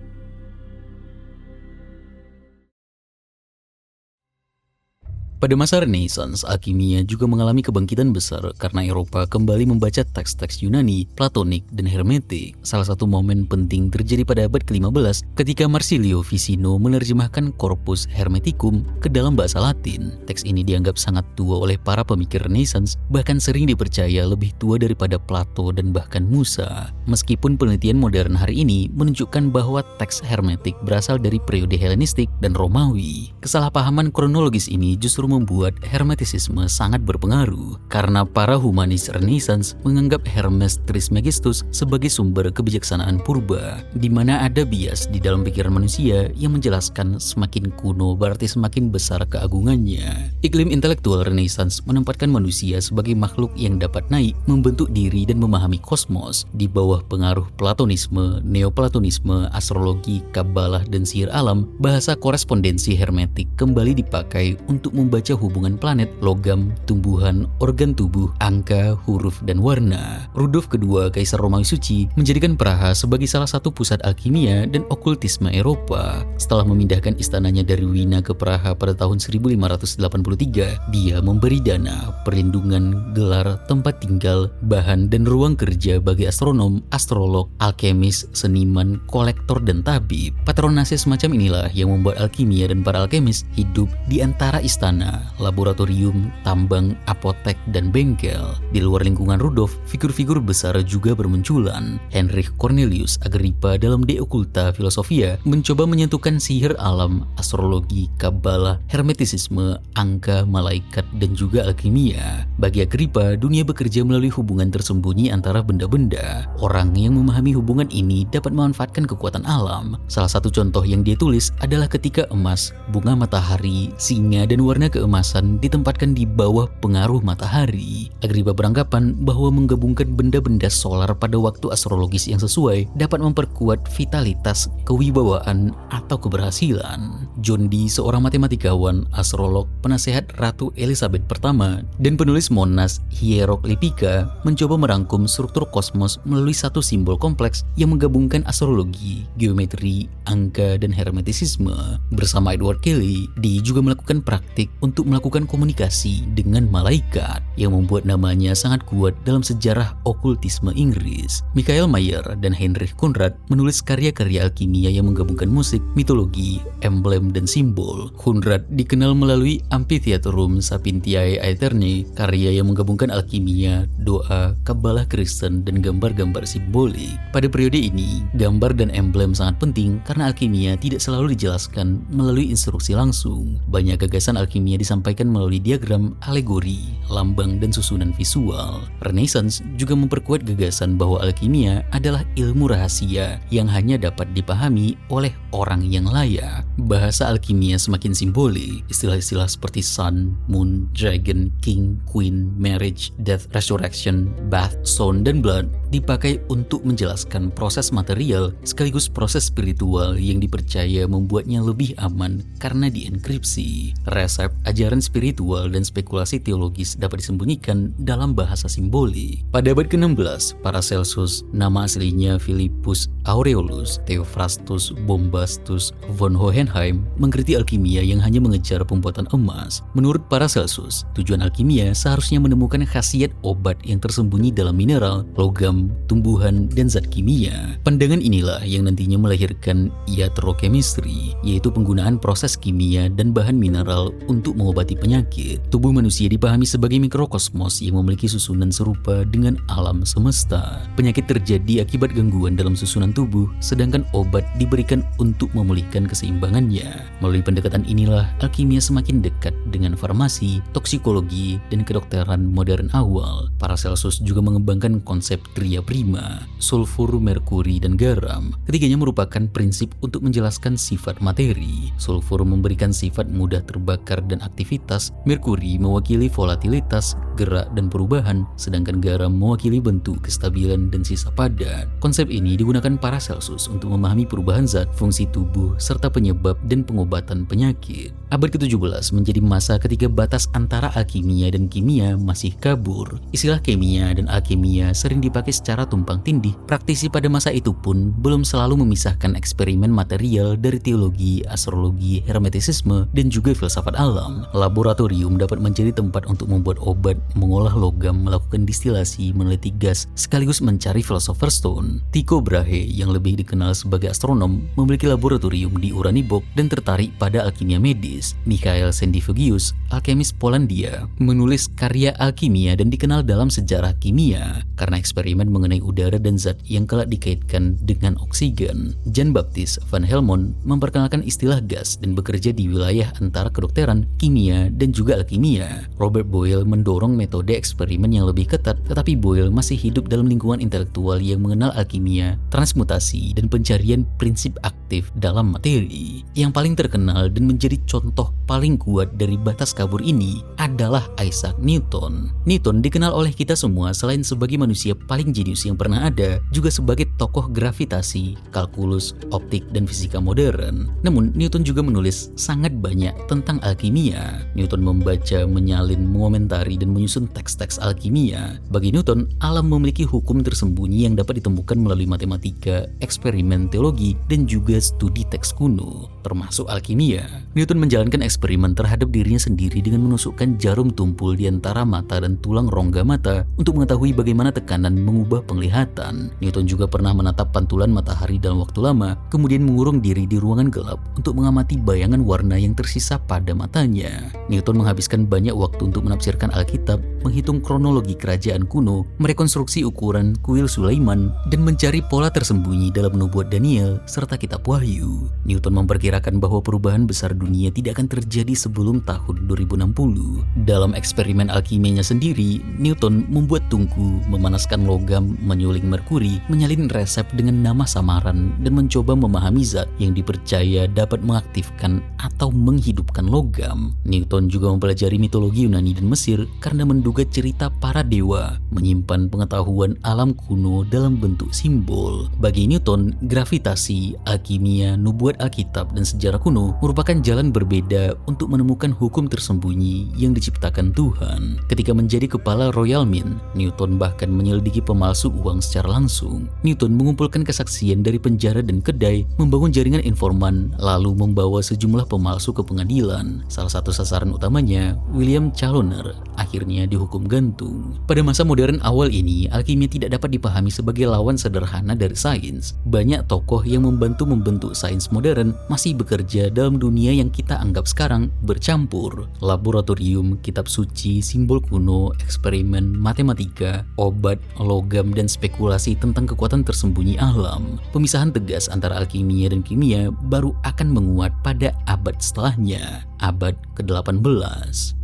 Pada masa Renaissance, alkimia juga mengalami kebangkitan besar karena Eropa kembali membaca teks-teks Yunani, Platonik, dan Hermetik. Salah satu momen penting terjadi pada abad ke-15 ketika Marsilio Ficino menerjemahkan Corpus Hermeticum ke dalam bahasa Latin. Teks ini dianggap sangat tua oleh para pemikir Renaissance, bahkan sering dipercaya lebih tua daripada Plato dan bahkan Musa. Meskipun penelitian modern hari ini menunjukkan bahwa teks Hermetik berasal dari periode Helenistik dan Romawi. Kesalahpahaman kronologis ini justru membuat Hermetisisme sangat berpengaruh karena para humanis Renaissance menganggap Hermes Trismegistus sebagai sumber kebijaksanaan purba, di mana ada bias di dalam pikiran manusia yang menjelaskan semakin kuno berarti semakin besar keagungannya. Iklim intelektual Renaissance menempatkan manusia sebagai makhluk yang dapat naik, membentuk diri dan memahami kosmos di bawah pengaruh Platonisme, Neoplatonisme, astrologi, kabalah, dan sihir alam. Bahasa korespondensi hermetik kembali dipakai untuk membaca hubungan planet, logam, tumbuhan, organ tubuh, angka, huruf, dan warna. Rudolf II, Kaisar Romawi Suci, menjadikan Praha sebagai salah satu pusat alkimia dan okultisme Eropa. Setelah memindahkan istananya dari Wina ke Praha pada tahun 1583, dia memberi dana, perlindungan, gelar, tempat tinggal, bahan, dan ruang kerja bagi astronom, astrolog, alkemis, seniman, kolektor, dan tabib. Patronase semacam inilah yang membuat alkimia dan para alkemis hidup di antara istana, laboratorium, tambang, apotek, dan bengkel. Di luar lingkungan Rudolf, figur-figur besar juga bermunculan. Heinrich Cornelius Agrippa dalam De Occulta Philosophia mencoba menyentuhkan sihir alam, astrologi, kabalah, hermetisisme, angka, malaikat, dan juga alkimia. Bagi Agrippa, dunia bekerja melalui hubungan tersembunyi antara benda-benda. Orang yang memahami hubungan ini dapat memanfaatkan kekuatan alam. Salah satu contoh yang dia tulis adalah ketika emas, bunga matahari, singa, dan warna keemasan ditempatkan di bawah pengaruh matahari. Agripa beranggapan bahwa menggabungkan benda-benda solar pada waktu astrologis yang sesuai dapat memperkuat vitalitas, kewibawaan, atau keberhasilan. John Dee, seorang matematikawan, astrolog, penasehat Ratu Elizabeth pertama, dan penulis Monas Hieroglyphica, mencoba merangkum struktur kosmos melalui satu simbol kompleks yang menggabungkan astrologi, geometri, angka, dan hermetisisme. Bersama Edward Kelly, Dee juga melakukan praktik untuk melakukan komunikasi dengan malaikat yang membuat namanya sangat kuat dalam sejarah okultisme Inggris. Michael Mayer dan Heinrich Conrad menulis karya-karya alkimia yang menggabungkan musik, mitologi, emblem, dan simbol. Conrad dikenal melalui Amphitheatrum Sapientiae Aeternae, karya yang menggabungkan alkimia, doa, kabalah Kristen, dan gambar-gambar simbolik. Pada periode ini, gambar dan emblem sangat penting karena alkimia tidak selalu dijelaskan melalui instruksi langsung. Banyak gagasan alkimia disampaikan melalui diagram, alegori, lambang, dan susunan visual. Renaissance juga memperkuat gagasan bahwa alkimia adalah ilmu rahasia yang hanya dapat dipahami oleh orang yang layak. Bahasa alkimia semakin simbolik. Istilah-istilah seperti sun, moon, dragon, king, queen, marriage, death, resurrection, bath, stone, dan blood dipakai untuk menjelaskan proses material sekaligus proses spiritual yang dipercaya membuatnya lebih aman karena dienkripsi. Resep, ajaran spiritual, dan spekulasi teologis dapat disembunyikan dalam bahasa simbolik. Pada abad ke-16, Paracelsus, nama aslinya Philippus Aureolus Theophrastus Bombastus von Hohenheim, mengkritik alkimia yang hanya mengejar pembuatan emas. Menurut Paracelsus, tujuan alkimia seharusnya menemukan khasiat obat yang tersembunyi dalam mineral, logam, tumbuhan, dan zat kimia. Pandangan inilah yang nantinya melahirkan iatrokemistri, yaitu penggunaan proses kimia dan bahan mineral untuk mengobati penyakit. Tubuh manusia dipahami sebagai mikrokosmos yang memiliki susunan serupa dengan alam semesta. Penyakit terjadi akibat gangguan dalam susunan tubuh, sedangkan obat diberikan untuk memulihkan keseimbangannya. Melalui pendekatan inilah, alkimia semakin dekat dengan farmasi, toksikologi, dan kedokteran modern awal. Paracelsus juga mengembangkan konsep tria prima, sulfur, merkuri, dan garam. Ketiganya merupakan prinsip untuk menjelaskan sifat materi. Sulfur memberikan sifat mudah terbakar dan aktivitas, merkuri mewakili volatilitas, gerak, dan perubahan, sedangkan garam mewakili bentuk, kestabilan, dan sisa padat. Konsep ini digunakan Paracelsus untuk memahami perubahan zat, fungsi tubuh, serta penyebab dan pengobatan penyakit. Abad ke-17 menjadi masa ketika batas antara alkimia dan kimia masih kabur. Istilah kimia dan alkimia sering dipakai secara tumpang tindih. Praktisi pada masa itu pun belum selalu memisahkan eksperimen material dari teologi, astrologi, hermetisisme, dan juga filsafat alam. Laboratorium dapat menjadi tempat untuk membuat obat, mengolah logam, melakukan distilasi, meneliti gas, sekaligus mencari philosopher's stone. Tycho Brahe, yang lebih dikenal sebagai astronom, memiliki laboratorium di Uraniborg dan tertarik pada alkimia medis. Mikhail Sendivogius, alkemis Polandia, menulis karya alkimia dan dikenal dalam sejarah kimia karena eksperimen mengenai udara dan zat yang kelak dikaitkan dengan oksigen. Jan Baptist van Helmont memperkenalkan istilah gas dan bekerja di wilayah antara kedokteran, kimia, dan juga alkimia. Robert Boyle mendorong metode eksperimen yang lebih ketat, tetapi Boyle masih hidup dalam lingkungan intelektual yang mengenal alkimia, transmutasi, dan pencarian prinsip aktif dalam materi. Yang paling terkenal dan menjadi contoh paling kuat dari batas kabur ini adalah Isaac Newton. Newton dikenal oleh kita semua selain sebagai manusia paling jenius yang pernah ada, juga sebagai tokoh gravitasi, kalkulus, optik, dan fisika modern. Namun, Newton juga menulis sangat banyak tentang alkimia. Newton membaca, menyalin, mengomentari, dan menyusun teks-teks alkimia. Bagi Newton, alam memiliki hukum tersembunyi yang dapat ditemukan melalui matematika, eksperimen teologi, dan juga studi teks kuno, termasuk alkimia. Newton menjalankan eksperimen terhadap dirinya sendiri dengan menusukkan jarum tumpul di antara mata dan tulang rongga mata untuk mengetahui bagaimana tekanan mengubah penglihatan. Newton juga pernah menatap pantulan matahari dalam waktu lama, kemudian mengurung diri di ruangan gelap untuk mengamati bayangan warna yang tersisa pada matanya. Newton menghabiskan banyak waktu untuk menafsirkan Alkitab, menghitung kronologi kerajaan kuno, merekonstruksi ukuran kuil Sulaiman, dan mencari pola tersembunyi dalam nubuat Daniel serta kitab wahyu. Newton memperkirakan bahwa perubahan besar dunia tidak akan terjadi sebelum tahun 2060. Dalam eksperimen alkimianya sendiri, Newton membuat tungku, memanaskan logam, menyuling merkuri, menyalin resep dengan nama samaran, dan mencoba memahami zat yang dipercaya dapat mengaktifkan atau menghidupkan logam. Newton juga mempelajari mitologi Yunani dan Mesir karena menduga cerita para dewa menyimpan pengetahuan alam kuno dalam bentuk simbol. Bagi Newton, gravitasi, alkimia, nubuat Alkitab, dan sejarah kuno merupakan jalan berbeda untuk menemukan hukum tersembunyi yang diciptakan Tuhan. Ketika menjadi kepala Royal Mint, Newton bahkan menyelidiki pemalsu uang secara langsung. Newton mengumpulkan kesaksian dari penjara dan kedai, membangun jaringan informan, lalu membawa sejumlah pemalsu ke pengadilan. Salah satu sasaran utamanya, William Chaloner, akhirnya dihukum gantung. Pada masa modern awal ini, alkimia tidak dapat dipahami sebagai lawan sederhana dari sains. Banyak tokoh yang membantu membentuk sains modern masih bekerja dalam dunia yang kita anggap sekarang bercampur. Laboratorium, kitab suci, simbol kuno, eksperimen, matematika, obat, logam, dan spekulasi tentang kekuatan tersembunyi alam. Pemisahan tegas antara alkimia dan kimia baru akan menguat pada abad setelahnya, abad ke-18.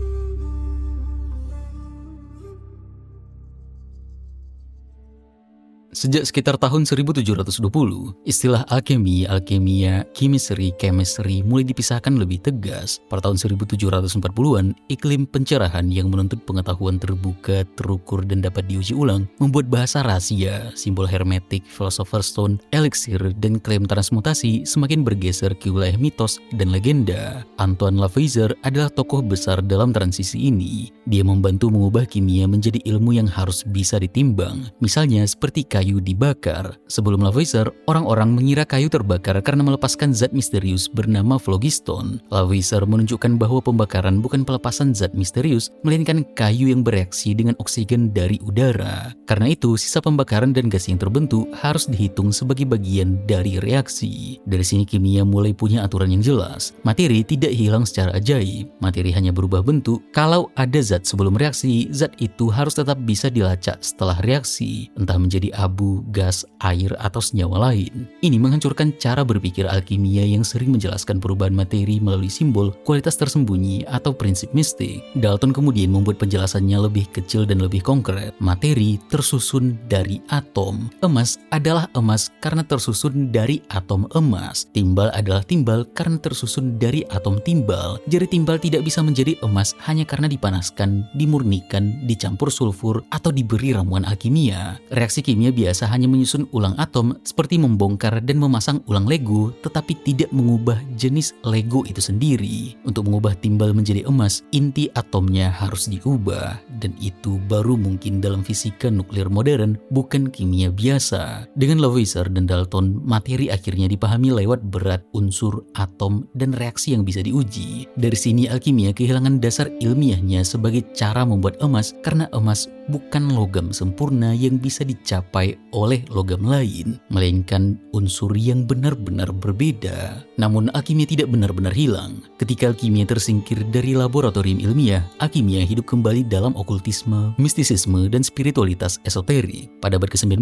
Sejak sekitar tahun 1720, istilah alkemi, alkemia, chemistry mulai dipisahkan lebih tegas. Pada tahun 1740-an, iklim pencerahan yang menuntut pengetahuan terbuka, terukur, dan dapat diuji ulang membuat bahasa rahasia, simbol hermetik, philosopher's stone, eliksir, dan klaim transmutasi semakin bergeser ke wilayah mitos dan legenda. Antoine Lavoisier adalah tokoh besar dalam transisi ini. Dia membantu mengubah kimia menjadi ilmu yang harus bisa ditimbang. Misalnya seperti kayu dibakar. Sebelum Lavoisier, orang-orang mengira kayu terbakar karena melepaskan zat misterius bernama phlogiston. Lavoisier menunjukkan bahwa pembakaran bukan pelepasan zat misterius, melainkan kayu yang bereaksi dengan oksigen dari udara. Karena itu, sisa pembakaran dan gas yang terbentuk harus dihitung sebagai bagian dari reaksi. Dari sini kimia mulai punya aturan yang jelas. Materi tidak hilang secara ajaib. Materi hanya berubah bentuk. Kalau ada zat sebelum reaksi, zat itu harus tetap bisa dilacak setelah reaksi, entah menjadi abu, gas, air, atau senyawa lain. Ini menghancurkan cara berpikir alkimia yang sering menjelaskan perubahan materi melalui simbol, kualitas tersembunyi, atau prinsip mistik. Dalton kemudian membuat penjelasannya lebih kecil dan lebih konkret. Materi tersusun dari atom. Emas adalah emas karena tersusun dari atom emas. Timbal adalah timbal karena tersusun dari atom timbal. Jadi timbal tidak bisa menjadi emas hanya karena dipanaskan, dimurnikan, dicampur sulfur, atau diberi ramuan alkimia. Reaksi kimia biasa hanya menyusun ulang atom seperti membongkar dan memasang ulang Lego, tetapi tidak mengubah jenis Lego itu sendiri. Untuk mengubah timbal menjadi emas, inti atomnya harus diubah, dan itu baru mungkin dalam fisika nuklir modern, bukan kimia biasa. Dengan Lavoisier dan Dalton, materi akhirnya dipahami lewat berat, unsur, atom, dan reaksi yang bisa diuji. Dari sini alkimia kehilangan dasar ilmiahnya sebagai cara membuat emas, karena emas bukan logam sempurna yang bisa dicapai oleh logam lain, melainkan unsur yang benar-benar berbeda. Namun alkimia tidak benar-benar hilang. Ketika alkimia tersingkir dari laboratorium ilmiah, alkimia hidup kembali dalam okultisme, mistisisme, dan spiritualitas esoterik. Pada abad ke-19,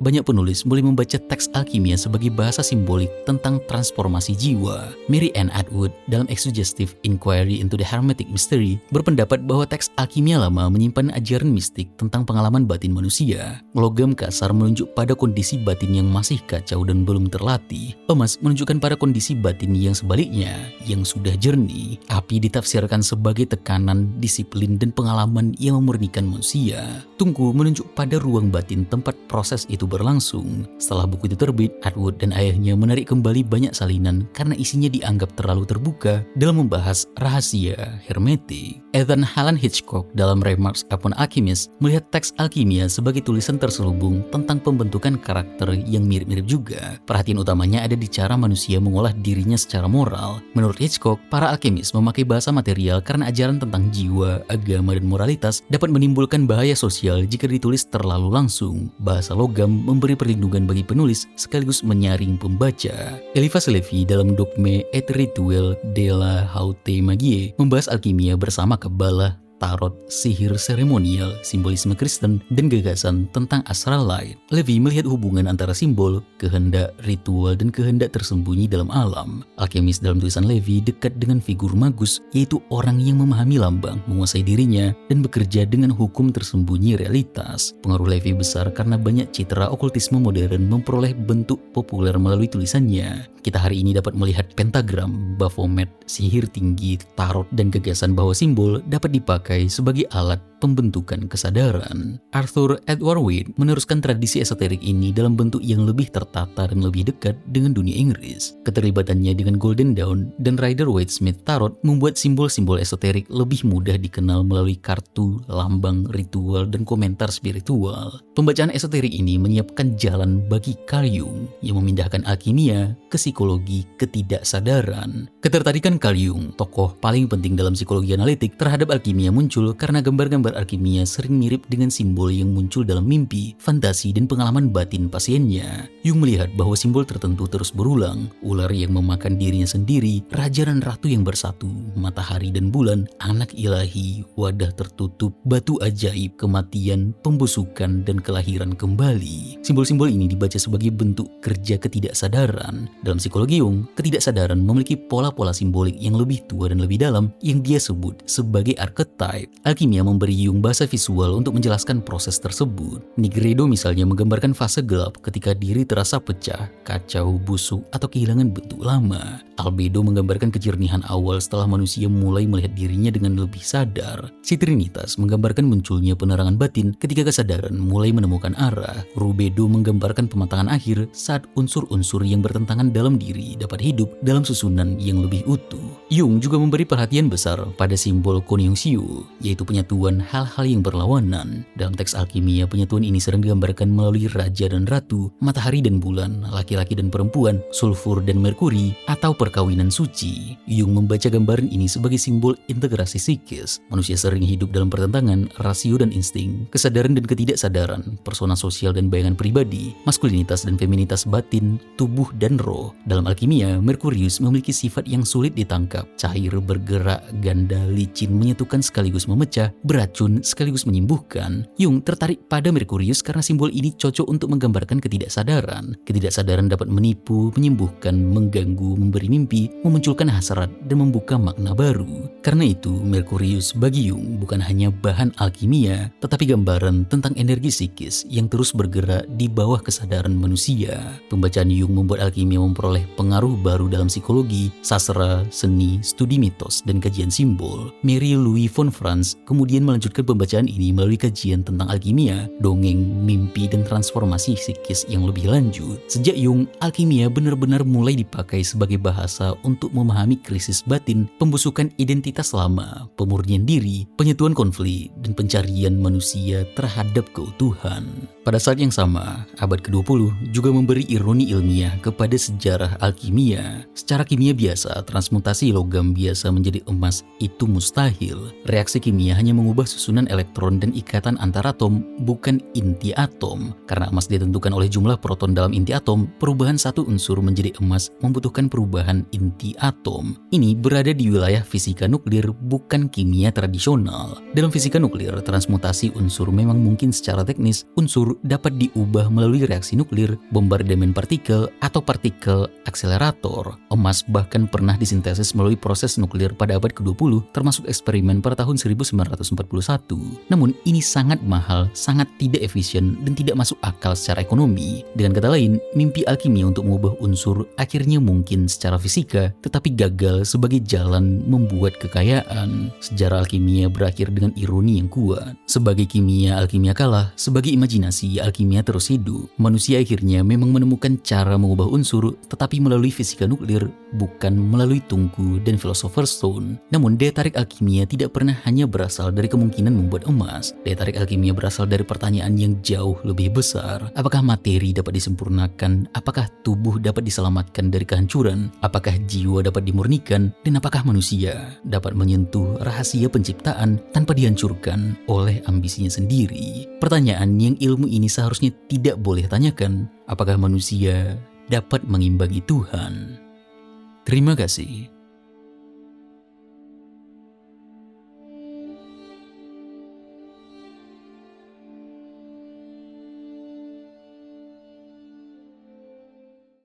banyak penulis mulai membaca teks alkimia sebagai bahasa simbolik tentang transformasi jiwa. Mary Ann Atwood dalam Exsuggestive Inquiry into the Hermetic Mystery berpendapat bahwa teks alkimia lama menyimpan ajaran mistik tentang pengalaman batin manusia. Logam kasar menunjuk pada kondisi batin yang masih kacau dan belum terlatih. Emas menunjukkan pada kondisi batin yang sebaliknya, yang sudah jernih. Api ditafsirkan sebagai tekanan, disiplin, dan pengalaman yang memurnikan manusia. Tungku menunjuk pada ruang batin tempat proses itu berlangsung. Setelah buku itu terbit, Atwood dan ayahnya menarik kembali banyak salinan karena isinya dianggap terlalu terbuka dalam membahas rahasia hermetik. Ethan Allen Hitchcock dalam Remarks Upon Alchemist melihat teks alkimia sebagai tulisan terselubung tentang pembentukan karakter yang mirip-mirip juga. Perhatian utamanya ada di cara manusia mengolah dirinya secara moral. Menurut Hitchcock, para alkemis memakai bahasa material karena ajaran tentang jiwa, agama, dan moralitas dapat menimbulkan bahaya sosial jika ditulis terlalu langsung. Bahasa logam memberi perlindungan bagi penulis sekaligus menyaring pembaca. Eliphas Levi dalam Dogme et Rituel de la Haute Magie membahas alkimia bersama Kabbalah, tarot, sihir seremonial, simbolisme Kristen, dan gagasan tentang astral light. Levi melihat hubungan antara simbol, kehendak, ritual, dan kehendak tersembunyi dalam alam. Alkemis dalam tulisan Levi dekat dengan figur magus, yaitu orang yang memahami lambang, menguasai dirinya, dan bekerja dengan hukum tersembunyi realitas. Pengaruh Levi besar karena banyak citra okultisme modern memperoleh bentuk populer melalui tulisannya. Kita hari ini dapat melihat pentagram, Baphomet, sihir tinggi, tarot, dan gagasan bahwa simbol dapat dipakai sebagai alat pembentukan kesadaran. Arthur Edward Waite meneruskan tradisi esoterik ini dalam bentuk yang lebih tertata dan lebih dekat dengan dunia Inggris. Keterlibatannya dengan Golden Dawn dan Rider-Waite-Smith Tarot membuat simbol-simbol esoterik lebih mudah dikenal melalui kartu, lambang, ritual, dan komentar spiritual. Pembacaan esoterik ini menyiapkan jalan bagi Carl Jung yang memindahkan alkimia ke psikologi ketidaksadaran. Ketertarikan Carl Jung, tokoh paling penting dalam psikologi analitik, terhadap alkimia muncul karena gambar-gambar alkimia sering mirip dengan simbol yang muncul dalam mimpi, fantasi, dan pengalaman batin pasiennya. Jung melihat bahwa simbol tertentu terus berulang, ular yang memakan dirinya sendiri, raja dan ratu yang bersatu, matahari dan bulan, anak ilahi, wadah tertutup, batu ajaib, kematian, pembusukan, dan kelahiran kembali. Simbol-simbol ini dibaca sebagai bentuk kerja ketidaksadaran. Dalam psikologi Jung, ketidaksadaran memiliki pola-pola simbolik yang lebih tua dan lebih dalam yang dia sebut sebagai archetype. Alkimia memberi Jung bahasa visual untuk menjelaskan proses tersebut. Nigredo misalnya menggambarkan fase gelap ketika diri terasa pecah, kacau, busuk, atau kehilangan bentuk lama. Albedo menggambarkan kejernihan awal setelah manusia mulai melihat dirinya dengan lebih sadar. Citrinitas menggambarkan munculnya penerangan batin ketika kesadaran mulai menemukan arah. Rubedo menggambarkan pematangan akhir saat unsur-unsur yang bertentangan dalam diri dapat hidup dalam susunan yang lebih utuh. Jung juga memberi perhatian besar pada simbol konjunksio, yaitu penyatuan hal-hal yang berlawanan. Dalam teks alkimia, penyatuan ini sering digambarkan melalui raja dan ratu, matahari dan bulan, laki-laki dan perempuan, sulfur dan merkuri, atau perkawinan suci. Jung membaca gambaran ini sebagai simbol integrasi psikis. Manusia sering hidup dalam pertentangan rasio dan insting, kesadaran dan ketidaksadaran, persona sosial dan bayangan pribadi, maskulinitas dan feminitas batin, tubuh dan roh. Dalam alkimia, Merkurius memiliki sifat yang sulit ditangkap, cair, bergerak, ganda, licin, menyatukan sekaligus memecah, beracun sekaligus menyembuhkan. Jung tertarik pada Merkurius karena simbol ini cocok untuk menggambarkan ketidaksadaran. Ketidaksadaran dapat menipu, menyembuhkan, mengganggu, memberi mimpi, memunculkan hasrat, dan membuka makna baru. Karena itu, Merkurius bagi Jung bukan hanya bahan alkimia, tetapi gambaran tentang energi psikis yang terus bergerak di bawah kesadaran manusia. Pembacaan Jung membuat alkimia memperoleh pengaruh baru dalam psikologi, sastra, seni, studi mitos, dan kajian simbol. Mary Louise von Franz kemudian melanjutkan pembacaan ini melalui kajian tentang alkimia, dongeng, mimpi, dan transformasi psikis yang lebih lanjut. Sejak Jung, alkimia benar-benar mulai dipakai sebagai bahasa untuk memahami krisis batin, pembusukan identitas lama, pemurnian diri, penyatuan konflik, dan pencarian manusia terhadap keutuhan. Pada saat yang sama, abad ke-20 juga memberi ironi ilmiah kepada sejarah alkimia. Secara kimia biasa, transmutasi logam biasa menjadi emas itu mustahil. Reaksi kimia hanya mengubah susunan elektron dan ikatan antar atom, bukan inti atom. Karena emas ditentukan oleh jumlah proton dalam inti atom, perubahan satu unsur menjadi emas membutuhkan perubahan inti atom. Ini berada di wilayah fisika nuklir, bukan kimia tradisional. Dalam fisika nuklir, transmutasi unsur memang mungkin secara teknis. Unsur dapat diubah melalui reaksi nuklir, bombardemen partikel, atau partikel akselerator. Emas bahkan pernah disintesis melalui proses nuklir pada abad ke-20, termasuk eksperimen pada tahun 1941. Namun ini sangat mahal, sangat tidak efisien, dan tidak masuk akal secara ekonomi. Dengan kata lain, mimpi alkimia untuk mengubah unsur akhirnya mungkin secara fisika, tetapi gagal sebagai jalan membuat kekayaan. Sejarah alkimia berakhir dengan ironi yang kuat. Sebagai kimia, alkimia kalah. Sebagai imajinasi, alkimia terus hidup. Manusia akhirnya memang menemukan cara mengubah unsur, tetapi melalui fisika nuklir, bukan melalui tungku dan philosopher's stone. Namun daya tarik alkimia tidak pernah hanya berasal dari kemungkinan membuat emas. Daya tarik alkimia berasal dari pertanyaan yang jauh lebih besar. Apakah materi dapat disempurnakan? Apakah tubuh dapat diselamatkan dari kehancuran? Apakah jiwa dapat dimurnikan? Dan apakah manusia dapat menyentuh rahasia penciptaan tanpa dihancurkan oleh ambisinya sendiri? Pertanyaan yang ilmu ini seharusnya tidak boleh tanyakan. Apakah manusia dapat mengimbangi Tuhan? Terima kasih.